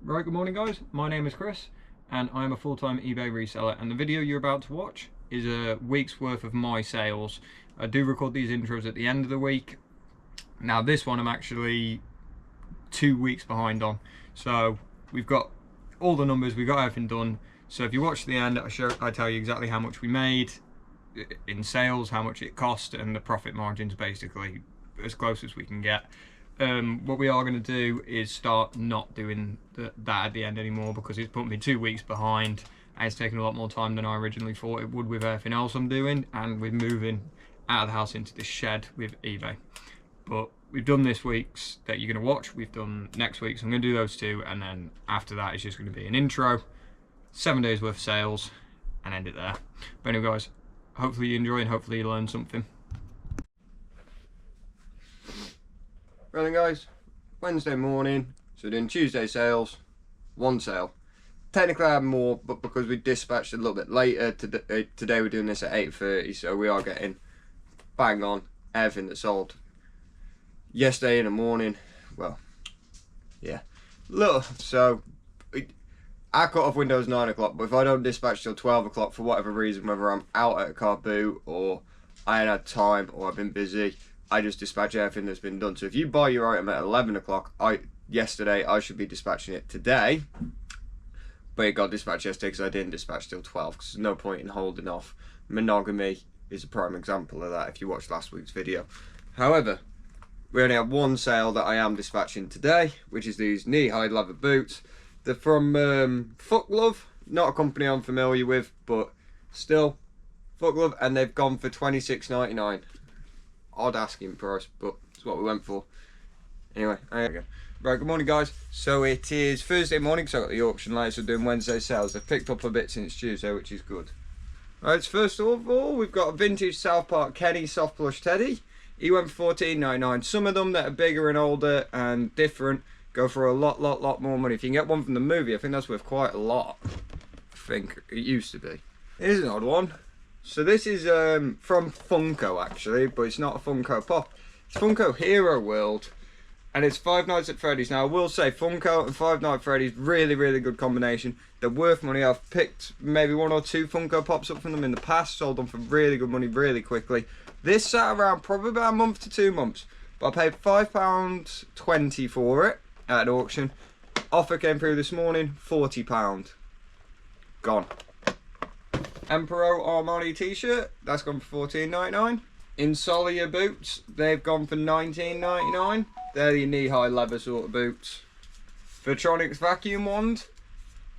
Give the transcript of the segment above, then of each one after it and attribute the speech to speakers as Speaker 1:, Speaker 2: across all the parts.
Speaker 1: Right, good morning guys, my name is Chris and I'm a full-time eBay reseller, and the video you're about to watch is a week's worth of my sales. I do record these intros at the end of the week. Now this one I'm actually 2 weeks behind on, so we've got all the numbers, we've got everything done. So if you watch to the end, I tell you exactly how much we made in sales, how much it cost, and the profit margins, basically as close as we can get. What we are going to do is start not doing that at the end anymore, because it's put me 2 weeks behind and it's taken a lot more time than I originally thought it would with everything else I'm doing and with moving out of the house into this shed with eBay. But we've done this week's that you're going to watch, we've done next week's, so I'm going to do those two, and then after that it's just going to be an intro, 7 days worth of sales, and end it there. But anyway guys, hopefully you enjoy and hopefully you learn something. Right then guys, Wednesday morning, so doing Tuesday sales, one sale. Technically I have more, but because we dispatched a little bit later, today we're doing this at 8:30, so we are getting bang on everything that sold. Yesterday in the morning, well, yeah, so I cut off windows 9 o'clock, but if I don't dispatch till 12 o'clock for whatever reason, whether I'm out at a car boot or I ain't had time or I've been busy, I just dispatch everything that's been done. So if you buy your item at 11 o'clock, yesterday I should be dispatching it today, but it got dispatched yesterday because I didn't dispatch till 12, because there's no point in holding off. Monogamy is a prime example of that if you watched last week's video. However, we only have one sale that I am dispatching today, which is these knee-high leather boots. They're from Foot Glove, not a company I'm familiar with, but still, Foot Glove, and they've gone for $26.99. Odd asking price, but it's what we went for. Anyway, there we go. Right, good morning guys. So it is Thursday morning, so I got the auction lights, so doing Wednesday sales. They've picked up a bit since Tuesday, which is good. Right, so first of all, we've got a vintage South Park Kenny soft plush teddy. He went for $14.99. Some of them that are bigger and older and different go for a lot more money. If you can get one from the movie, I think that's worth quite a lot. I think it used to be. Here's an odd one. So this is from Funko actually, but it's not a Funko Pop. It's Funko Hero World, and it's Five Nights at Freddy's. Now I will say Funko and Five Nights at Freddy's, really good combination. They're worth money. I've picked maybe 1 or 2 Funko Pops up from them in the past, sold them for really good money really quickly. This sat around probably about a month to 2 months, but I paid £5.20 for it at an auction. Offer came through this morning, £40. Gone. Emperor Armani t-shirt, that's gone for $14.99. Insolia boots, they've gone for $19.99. They're the knee-high leather sort of boots. Vertronics vacuum wand,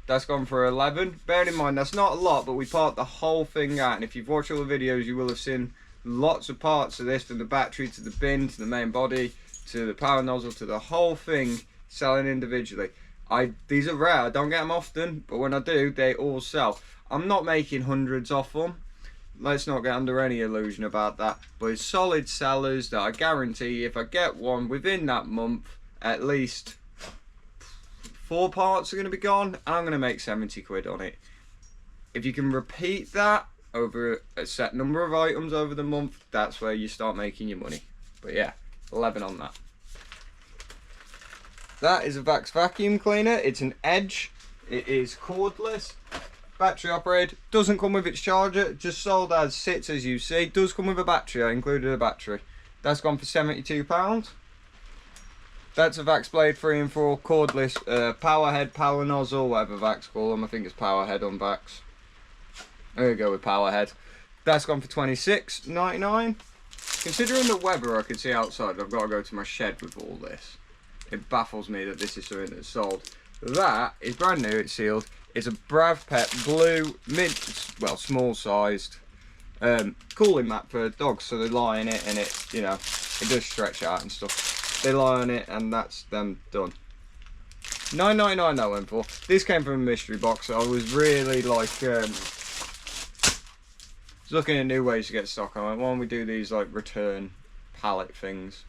Speaker 1: that's gone for $11. Bearing in mind that's not a lot, but we part the whole thing out, and if you've watched all the videos you will have seen lots of parts of this, from the battery to the bin to the main body to the power nozzle to the whole thing, selling individually. These are rare, I don't get them often, but when I do they all sell. I'm not making hundreds off them, let's not get under any illusion about that, but it's solid sellers that I guarantee if I get one within that month, at least 4 parts are going to be gone and I'm going to make 70 quid on it. If you can repeat that over a set number of items over the month, that's where you start making your money. But yeah, 11 on that. That is a Vax vacuum cleaner. It's an Edge. It is cordless, battery operated, doesn't come with its charger, just sold as sits as you see. Does come with a battery, I included a battery. That's gone for £72. That's a Vax Blade 3 and 4 cordless, power head, power nozzle, whatever Vax call them. I think it's power head on Vax. There we go with power head. That's gone for $26.99. Considering the weather I can see outside, I've got to go to my shed with all this. It baffles me that this is something that's sold. That is brand new, it's sealed. It's a Brav Pet blue, well, small sized cooling mat for dogs, so they lie in it and it, you know, it does stretch out and stuff. They lie on it and that's them done. $9.99 that went for. This came from a mystery box, so I was really like, looking at new ways to get stock. I went, why don't we do these like return pallet things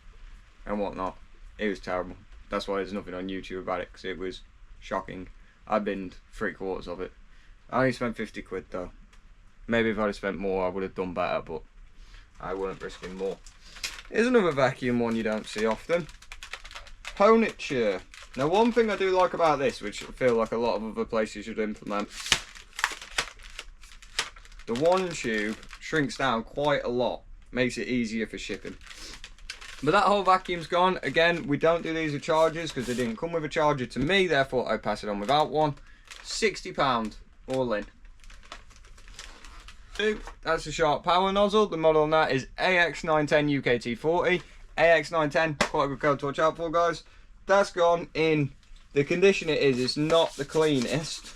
Speaker 1: and whatnot. It was terrible. That's why there's nothing on YouTube about it, because it was shocking. I binned 3/4 of it. I only spent 50 quid though. Maybe if I'd have spent more I would have done better, but I weren't risking more. Here's another vacuum one you don't see often. Ponitcher. Now, one thing I do like about this, which I feel like a lot of other places should implement, the one tube shrinks down quite a lot, makes it easier for shipping. But that whole vacuum's gone. Again, we don't do these with chargers because they didn't come with a charger to me, therefore I pass it on without one. £60 all in. That's the Shark Power nozzle. The model on that is AX910 UKT40. AX910, quite a good code to watch out for, guys. That's gone in the condition it is. It's not the cleanest.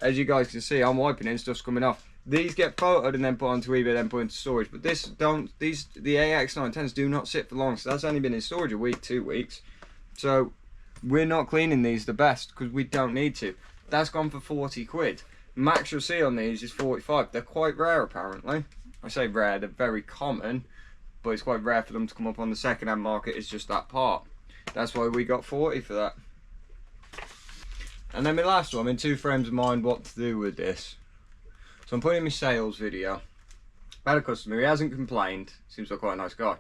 Speaker 1: As you guys can see, I'm wiping it and stuff's coming off. These get photoed and then put onto eBay, then put into storage. But the AX910s do not sit for long. So that's only been in storage a week, 2 weeks. So we're not cleaning these the best because we don't need to. That's gone for 40 quid. Max you'll see on these is 45. They're quite rare apparently. I say rare, they're very common. But it's quite rare for them to come up on the second-hand market. It's just that part. That's why we got 40 for that. And then my last one, I'm in two frames of mind what to do with this. So I'm putting in my sales video. I had a customer, he hasn't complained. Seems like quite a nice guy.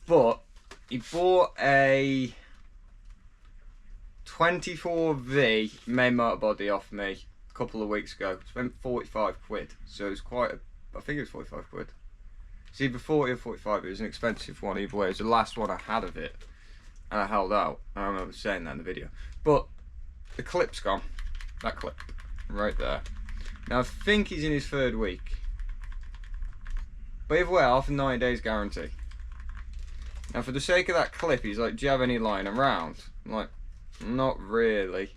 Speaker 1: But he bought a 24V main motor body off me a couple of weeks ago. Spent 45 quid. So it was quite a, I think it was 45 quid. It's either 40 or 45. It was an expensive one either way. It was the last one I had of it. And I held out. I remember saying that in the video. But the clip's gone. That clip. Right there. Now I think he's in his 3rd week. But either way, I offer 90 days guarantee. Now for the sake of that clip, he's like, do you have any lying around? I'm like, not really.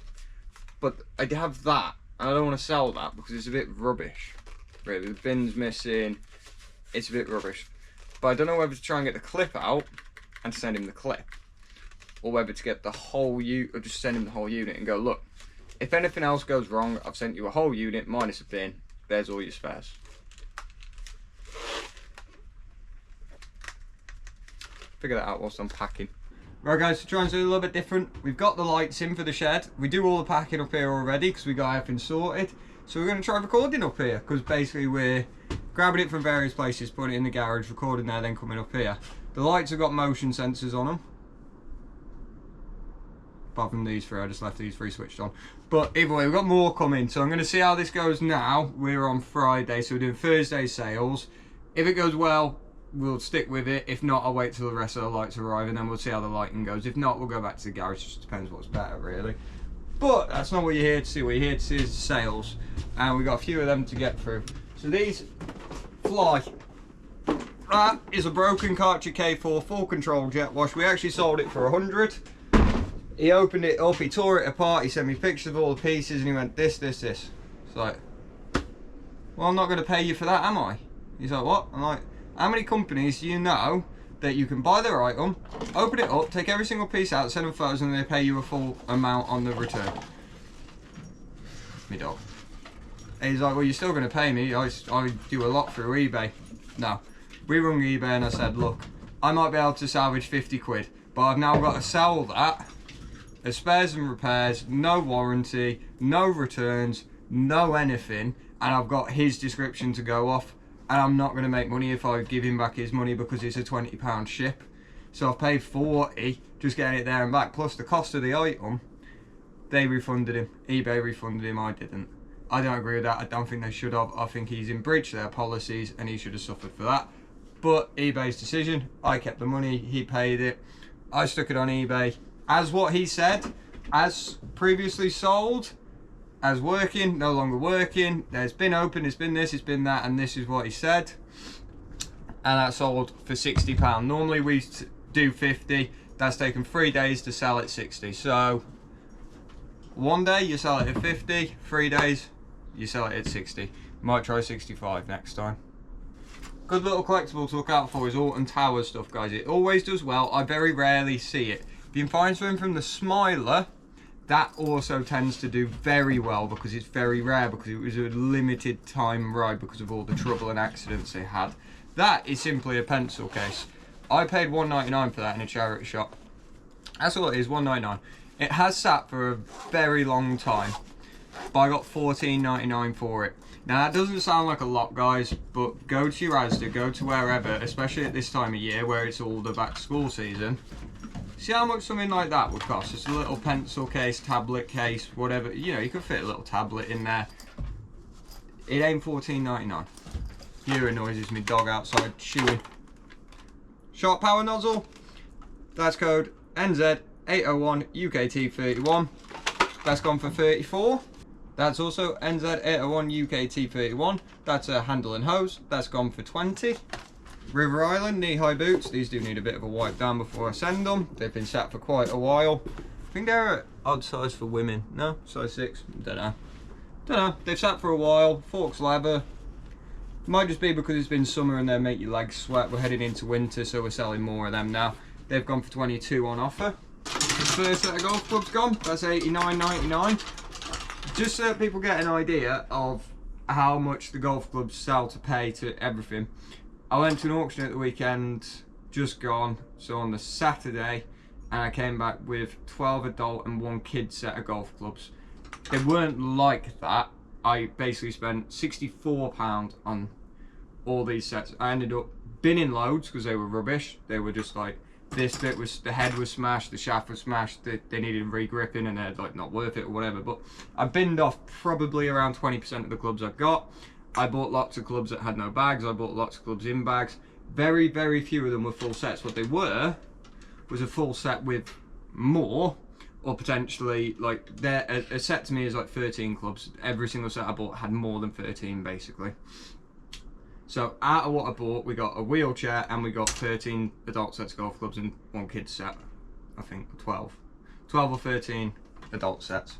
Speaker 1: But I have that. And I don't want to sell that because it's a bit rubbish. Really, the bin's missing. It's a bit rubbish. But I don't know whether to try and get the clip out and send him the clip. Or whether to get the whole unit, or just send him the whole unit and go, look, if anything else goes wrong, I've sent you a whole unit minus a bin. There's all your spares. Figure that out whilst I'm packing. Right guys, to try and do a little bit different, we've got the lights in for the shed. We do all the packing up here already because we got everything sorted. So we're going to try recording up here because basically we're grabbing it from various places, putting it in the garage, recording there, then coming up here. The lights have got motion sensors on them. Apart from these three, I just left these three switched on. But either way, we've got more coming. So I'm going to see how this goes now. We're on Friday, so we're doing Thursday sales. If it goes well, we'll stick with it. If not, I'll wait till the rest of the lights arrive and then we'll see how the lighting goes. If not, we'll go back to the garage. It just depends what's better, really. But that's not what you're here to see. What you're here to see is the sales. And we've got a few of them to get through. So these fly. That is a broken Karcher K4 full control jet wash. We actually sold it for 100. He opened it up, he tore it apart, he sent me pictures of all the pieces and he went, this. It's like, well, I'm not going to pay you for that, am I? He's like, what? I'm like, how many companies do you know that you can buy their item, open it up, take every single piece out, send them photos and they pay you a full amount on the return? Me dog. And he's like, well, you're still going to pay me. I do a lot through eBay. No. We rung eBay and I said, look, I might be able to salvage 50 quid, but I've now got to sell that as spares and repairs, no warranty, no returns, no anything, and I've got his description to go off, and I'm not going to make money if I give him back his money because it's a £20 ship. So I've paid 40 just getting it there and back, plus the cost of the item. They refunded him, eBay refunded him, I didn't. I don't agree with that. I don't think they should have. I think he's in breach of their policies and he should have suffered for that. But eBay's decision, I kept the money, he paid it, I stuck it on eBay as what he said, as previously sold, as working, no longer working, there's been open, it's been this, it's been that, and this is what he said. And that sold for £60. Normally we do 50, that's taken 3 days to sell at 60. So 1 day you sell it at 50, 3 days you sell it at 60. Might try 65 next time. Good little collectible to look out for is Alton Towers stuff, guys. It always does well. I very rarely see it. If you can find something from the Smiler, that also tends to do very well because it's very rare, because it was a limited time ride because of all the trouble and accidents they had. That is simply a pencil case. I paid £1.99 for that in a charity shop. That's all it is, £1.99. It has sat for a very long time, but I got £14.99 for it. Now that doesn't sound like a lot, guys, but go to your Asda, go to wherever, especially at this time of year where it's all the back to school season. See how much something like that would cost? Just a little pencil case, tablet case, whatever. You know, you could fit a little tablet in there. It ain't $14.99. Hearing noises, my dog outside chewing. Sharp power nozzle. That's code NZ801UKT31. That's gone for 34. That's also NZ801UKT31. That's a handle and hose. That's gone for 20. River Island knee-high boots. These do need a bit of a wipe down before I send them. They've been sat for quite a while. I think they're odd size for women. No, size 6. Don't know. They've sat for a while. Forks leather. Might just be because it's been summer and they make your legs sweat. We're heading into winter, so we're selling more of them now. They've gone for 22 on offer. The first set of golf clubs gone. That's $89.99. Just so that people get an idea of how much the golf clubs sell to pay to everything. I went to an auction at the weekend, just gone, so on the Saturday, and I came back with 12 adult and 1 kid set of golf clubs. They weren't like that. I basically spent £64 on all these sets. I ended up binning loads because they were rubbish. They were just like, this bit was, the head was smashed, the shaft was smashed, they needed re-gripping and they're like not worth it or whatever. But I binned off probably around 20% of the clubs I've got. I bought lots of clubs that had no bags. I bought lots of clubs in bags. Very, very few of them were full sets. What they were was a full set with more, or potentially like a set to me is like 13 clubs. Every single set I bought had more than 13 basically. So out of what I bought, we got a wheelchair and we got 13 adult sets of golf clubs and 1 kid set. I think 12 or 13 adult sets.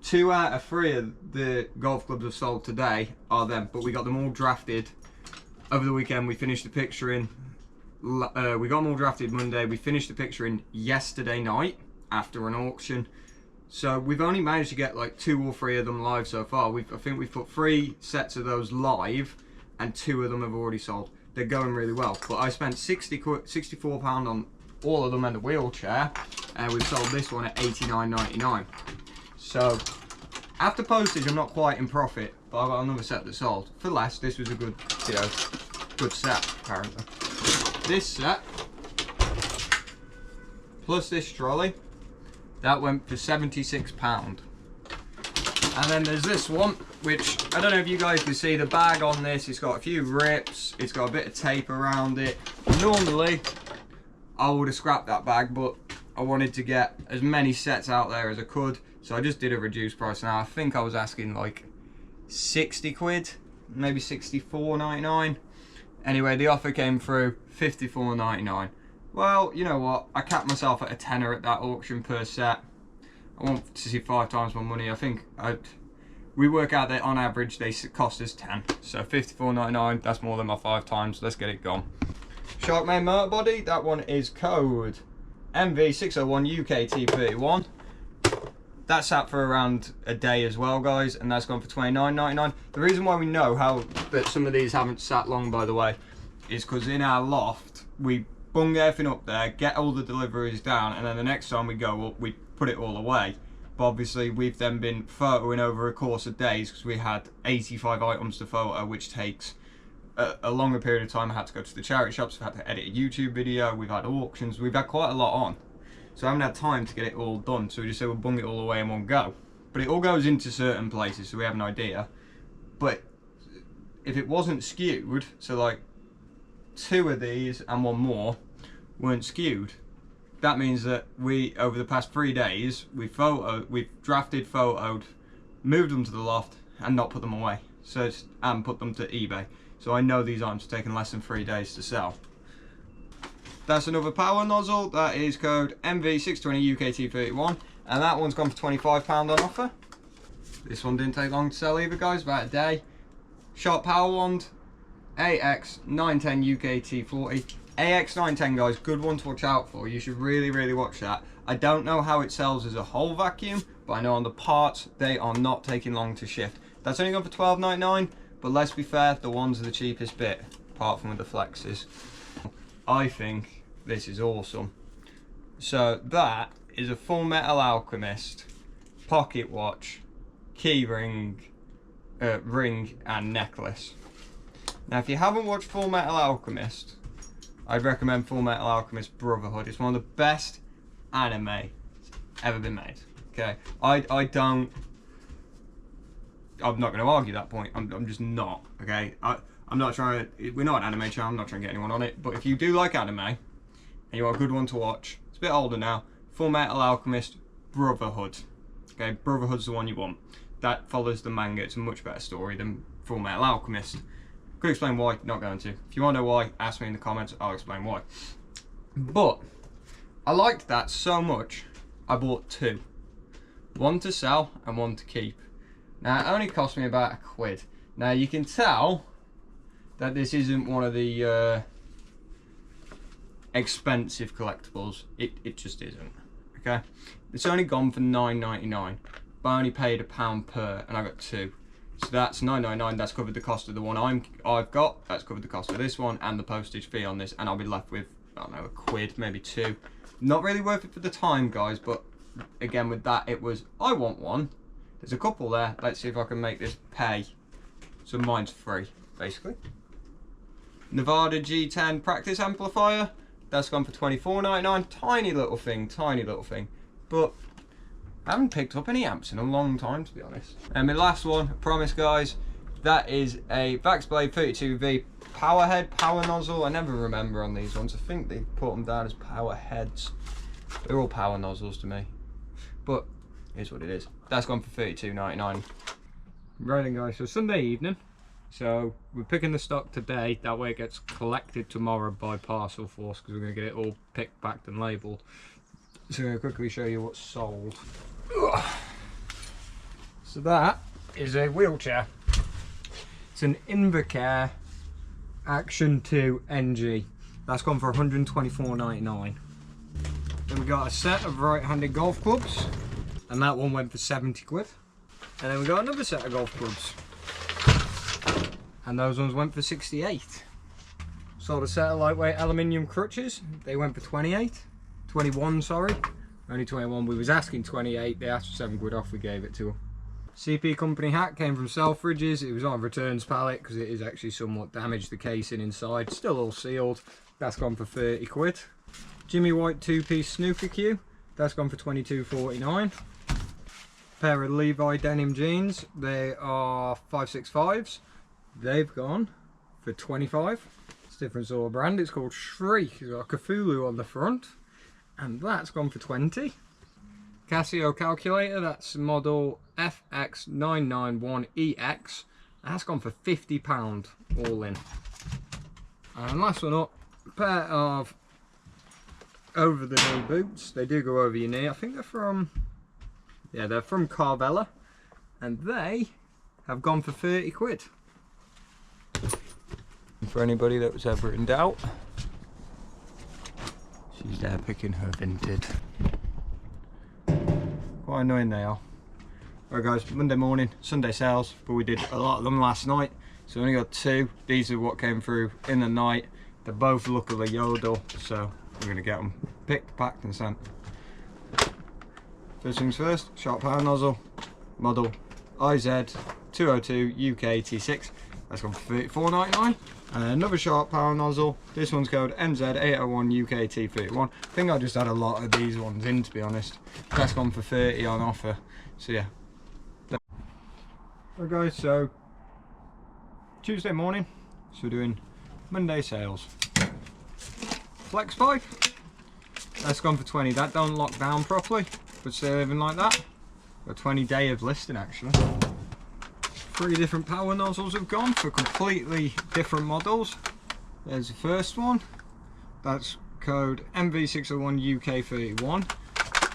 Speaker 1: 2 out of 3 of the golf clubs I've sold today are them, but we got them all drafted over the weekend. We finished the picturing. We got them all drafted Monday. We finished the picturing yesterday night after an auction. So we've only managed to get like 2 or 3 of them live so far. I think we've put 3 sets of those live, and 2 of them have already sold. They're going really well. But I spent £64 on all of them and a wheelchair, and we've sold this one at $89.99. So after postage, I'm not quite in profit, but I got another set that sold for less. This was a good, you know, good set apparently. This set plus this trolley, that went for £76. And then there's this one, which I don't know if you guys can see the bag on this. It's got a few rips. It's got a bit of tape around it. Normally, I would have scrapped that bag, but I wanted to get as many sets out there as I could. So I just did a reduced price. Now I think I was asking like 60 quid, maybe 64.99. Anyway, the offer came through, 54.99. Well, you know what? I capped myself at a tenner at that auction per set. I want to see 5 times my money. I think we work out that on average they cost us 10. So 54.99, that's more than my 5 times. Let's get it gone. Sharkmane motor body, that one is code MV601UKT31. That sat for around a day as well, guys, and that's gone for £29.99. The reason why we know how that some of these haven't sat long, by the way, is because in our loft we bung everything up there, get all the deliveries down, and then the next time we go up, we put it all away. But obviously we've then been photoing over a course of days because we had 85 items to photo, which takes a longer period of time. I had to go to the charity shops, I've had to edit a YouTube video, we've had auctions, we've had quite a lot on. So I haven't had time to get it all done, so we just said we'll bung it all away in one go. But it all goes into certain places, so we have an idea. But if it wasn't skewed, so like 2 of these and 1 more weren't skewed, that means that we, over the past 3 days, we've drafted, photoed, moved them to the loft and not put them away. So and put them to eBay. So I know these items have taken less than 3 days to sell. That's another power nozzle. That is code MV620UKT31, and that one's gone for £25 on offer. This one didn't take long to sell either, guys, about a day. Sharp power wand, AX910UKT40. AX910, guys, good one to watch out for. You should really, really watch that. I don't know how it sells as a whole vacuum, but I know on the parts, they are not taking long to shift. That's only gone for £12.99, but let's be fair, the ones are the cheapest bit, apart from with the flexes. I think this is awesome. So that is a Full Metal Alchemist pocket watch, key ring, ring and necklace. Now if you haven't watched Full Metal Alchemist, I'd recommend Full Metal Alchemist Brotherhood. It's one of the best anime ever been made. Okay, I'm not going to argue that point. I'm just not. Okay, I'm not trying to. We're not an anime channel. I'm not trying to get anyone on it. But if you do like anime and you want a good one to watch, it's a bit older now. Full Metal Alchemist Brotherhood. Okay, Brotherhood's the one you want. That follows the manga. It's a much better story than Full Metal Alchemist. Could explain why. Not going to. If you want to know why, ask me in the comments. I'll explain why. But I liked that so much, I bought two. One to sell and one to keep. Now, it only cost me about £1. Now, you can tell that this isn't one of the expensive collectibles. It just isn't. Okay? It's only gone for £9.99. But I only paid £1 per, and I got two. So that's £9.99. That's covered the cost of the one I've got. That's covered the cost of this one and the postage fee on this, and I'll be left with, I don't know, £1, maybe £2. Not really worth it for the time, guys, but again with that it was, I want one. There's a couple there. Let's see if I can make this pay. So mine's free, basically. Nevada G10 practice amplifier. That's gone for $24.99. Tiny little thing. But I haven't picked up any amps in a long time, to be honest. And my last one, I promise guys, that is a Vaxblade 32V power nozzle. I never remember on these ones. I think they put them down as power heads. They're all power nozzles to me. But here's what it is. That's gone for $32.99. Right then guys, so Sunday evening. So we're picking the stock today. That way it gets collected tomorrow by Parcel Force, because we're going to get it all picked, packed and labelled. So I'm going to quickly show you what's sold. So that is a wheelchair. It's an Invacare Action 2 NG. That's gone for $124.99. Then we got a set of right-handed golf clubs, and that one went for £70. And then we got another set of golf clubs, and those ones went for £68. Sold a set of lightweight aluminium crutches. They went for 21, sorry. Only 21. We was asking 28. They asked for £7 off. We gave it to them. CP Company hat came from Selfridges. It was on a returns pallet because it is actually somewhat damaged, the casing inside. Still all sealed. That's gone for £30. Jimmy White 2-piece snooker cue. That's gone for $22.49. Pair of Levi denim jeans. They are 565s. They've gone for $25. It's a different sort of brand. It's called Shriek. It's got a Cthulhu on the front. And that's gone for $20. Casio calculator, that's model FX991EX. That's gone for £50 all in. And last one up, a pair of over the knee boots. They do go over your knee. I think they're from, yeah, they're from Carvela. And they have gone for £30. For anybody that was ever in doubt, she's there picking her Vinted. Quite annoying they are. Alright guys, Monday morning, Sunday sales, but we did a lot of them last night, so we only got two. These are what came through in the night. They're both luckily Yodel, so we're going to get them picked, packed and sent. First things first, sharp power nozzle, model IZ202 UK T6. That's gone for $34.99. And another sharp power nozzle. This one's called NZ801 UK T31. I think I just had a lot of these ones in, to be honest. That's gone for $30 on offer. So yeah. Right guys, so Tuesday morning, so we're doing Monday sales. Flex pipe. That's gone for 20. That don't lock down properly, but still living like that. A 20-day of listing actually. 3 different power nozzles have gone for completely different models. There's the first one. That's code MV601 UK31.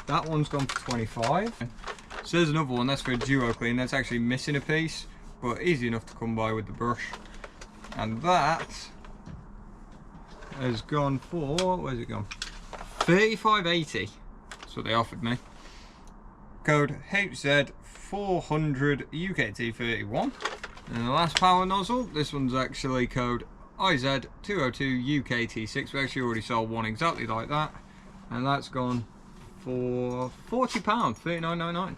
Speaker 1: That one's gone for 25. So there's another one, that's for a duo clean. That's actually missing a piece, but easy enough to come by with the brush. And that has gone for, where's it gone? $35.80. That's what they offered me. Code HZ400 UKT31. And the last power nozzle, this one's actually code IZ202 UKT6. We actually already sold one exactly like that, and that's gone for £40, $39.99.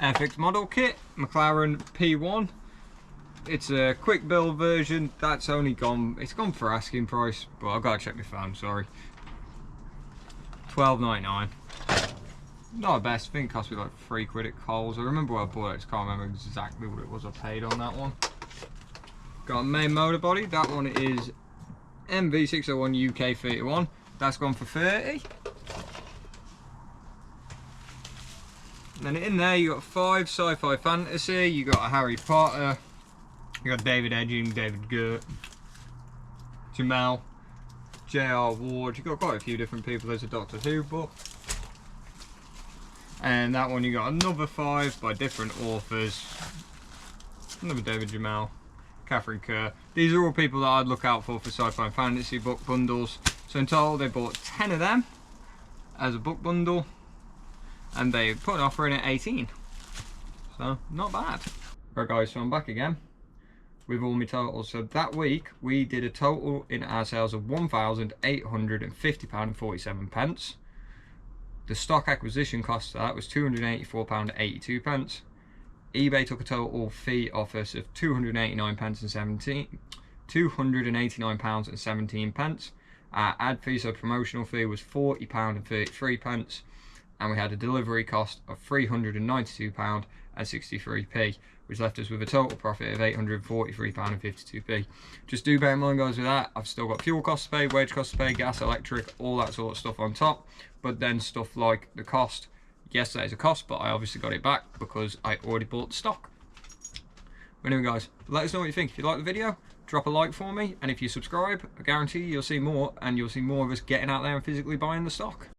Speaker 1: Airfix model kit, McLaren P1. It's a quick build version. That's only gone, it's gone for asking price, but I've got to check my phone, sorry.
Speaker 2: £12.99. Not the best. I think it cost me like £3 at Coles. I remember where I bought it, I just can't remember exactly what it was I paid on that one. Got a main motor body. That one is MV601 UK 31. That's gone for 30. And then in there you got 5 sci-fi fantasy. You got a Harry Potter. You got David Edging, David Gert, Jamal, J.R. Ward. You got quite a few different people. There's a Doctor Who book. And that one you got another 5 by different authors. Another David Jamal, Catherine Kerr. These are all people that I'd look out for sci-fi and fantasy book bundles. So in total they bought 10 of them as a book bundle, and they put an offer in at 18. So not bad. Right guys, so I'm back again with all my totals. So that week we did a total in our sales of £1,850.47. The stock acquisition cost of that was £284.82. eBay took a total fee off us of £289.17. Our ad fee, so promotional fee, was £40.33, and we had a delivery cost of £392.63, which left us with a total profit of £843.52. Just do bear in mind guys with that, I've still got fuel costs to pay, wage costs to pay, gas, electric, all that sort of stuff on top. But then stuff like the cost, yes that is a cost, but I obviously got it back because I already bought the stock. But anyway guys, let us know what you think. If you like the video, drop a like for me, and if you subscribe, I guarantee you'll see more, and you'll see more of us getting out there and physically buying the stock.